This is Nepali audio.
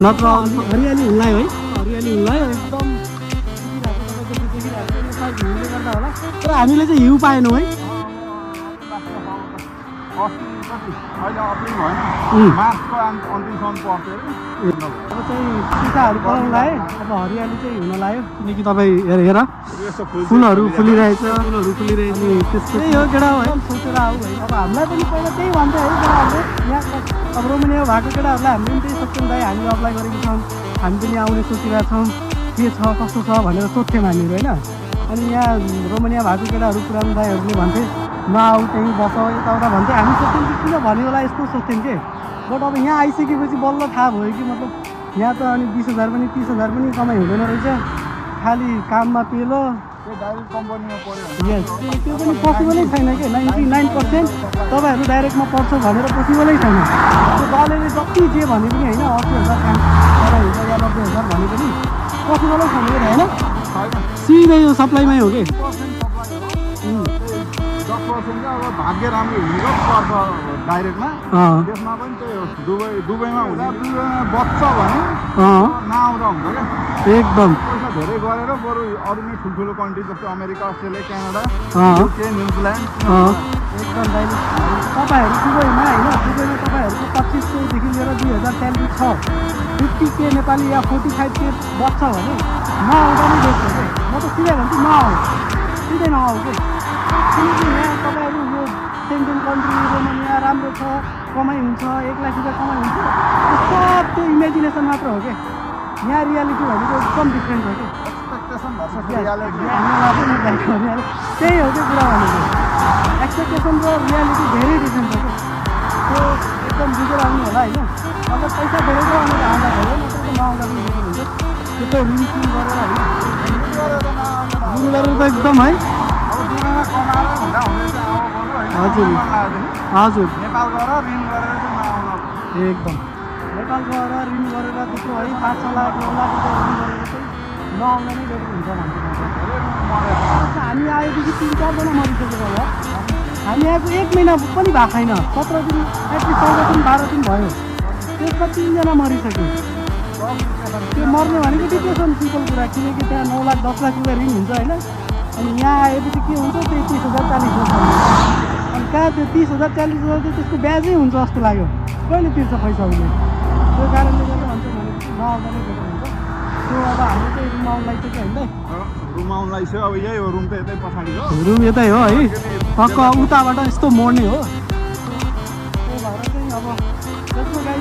नत्र हरियाली हुँलायो है हरियाली हुँलायो एकदम हिउँले गर्दा होला तर हामीले चाहिँ हिउँ पाएनौँ है अब चाहिँ टिकाहरू पलाउनु लाग्यो अब हरियाली चाहिँ हुन लाग्यो किनकि तपाईँ हेर फुलहरू फुलिरहेछ अनि त्यस्तै हो केटा हो है सोचेर आऊ है अब हामीलाई पनि पहिला त्यही भन्छ है केटाहरूले यहाँ अब रोमानिया भएको केटाहरूलाई हामीले पनि त्यही सोध्छौँ दाइ हामीले अप्लाई गरेको छौँ हामी पनि आउने सोचिरहेको छौँ के छ कस्तो छ भनेर सोध्थ्यौँ हामीहरू होइन अनि यहाँ रोमानिया भएको केटाहरू पुरानो दाइहरूले भन्थे नआऊ त्यहीँ बस यताउता भन्थे हामी सोध्थ्यौँ कि किन भन्यो होला यस्तो सोध्थ्यौँ कि बट अब यहाँ आइसकेपछि बल्ल थाहा भयो कि मतलब यहाँ त अनि 20,000 पनि 30,000 पनि कमाइ हुँदैन रहेछ खालि काममा पेलो यस त्यो पनि पोसिबलै छैन कि 99% तपाईँहरू डाइरेक्टमा पढ्छ भनेर पोसिबलै छैन त्यो दलले जति जे भने पनि होइन 80,000 काम तल हुन्छ या 90,000 भने पनि पोसिबलै छैन कि होइन सिधै यो सप्लाईमै हो कि 10% अब भाग्य राम्रो हुनु पर्छ डाइरेक्टमा त्यसमा पनि त्यही हो दुबईमा हुँदा दुबईमा बच्छ भने नआउँदा हुन्छ क्या एकदम पैसा धेरै गरेर बरु अरू नै ठुल्ठुलो कन्ट्री जस्तो America Australia Canada UK New Zealand एकदम दाइले तपाईँहरू दुबईमा होइन दुबईमा तपाईँहरूको 2500देखि लिएर 2000 स्यालेरी छ 50K नेपाली या 45K बच्छ भने नआउँदा नै बेस्ट हो कि म त सिधै भन्छु नआऊ सिधै नआऊ कि किनकि यहाँ तपाईँहरू यो सेन्ट्रल कन्ट्री रोमानिया राम्रो छ कमाइ हुन्छ 1 लाख रुपियाँ कमाइ हुन्छ सब त्यो इमेजिनेसन मात्र हो कि यहाँ रियालिटी भनेको एकदम डिफ्रेन्ट हो कि त्यही हो कि कुरा भनेको एक्सपेक्टेसन र रियालिटी धेरै डिफ्रेन्ट हो कि त्यो एकदम बुझेर आउनु होला होइन अब पैसा धेरै छ भनेर आउँदा भयो नत्र त नआउँदा पनि डिफ्रेन्ट हुन्छ त्यो त रुम गरेर होइन रुम गरेर त एकदम है हजुर हजुर नेपाल गएर ऋण गरेर चाहिँ नआउनु एकदम नेपाल गएर ऋण गरेर त्यस्तो है 5-6 लाख 9 लाख रुपियाँ ऋण गरेर चाहिँ नआउनु नै बेटर हुन्छ भन्छ हामी आएपछि 3-4 जना मरिसकेको होला हामी आएको 1 महिना पनि भएको छैन 17 दिन एटलिस्ट 14 दिन 12 दिन भयो त्यसमा 3 जना मरिसक्यो त्यो मर्ने भनेको डिप्रेसन सिम्पल कुरा किनकि त्यहाँ 9 लाख 10 लाख रुपियाँ ऋण हुन्छ होइन अनि यहाँ आएपछि के हुन्छ त्यही 30,000 40,000 अनि कहाँ त्यो 30,000 40,000 चाहिँ त्यसको ब्याजै हुन्छ जस्तो लाग्यो कहिले तिर्छ पैसा उसले त्यो कारणले गर्दा भन्छ भनेपछि नआउँदा नै बेटर हुन्छ त्यो अब हाम्रो चाहिँ रुम आउनलाई चाहिँ के होइन रुम आउनलाई चाहिँ अब यही हो रुम त यतै पछाडि हो रुम यतै हो है टक्क उताबाट यस्तो मोड्ने हो त्यही भएर चाहिँ अब त्यसको गाई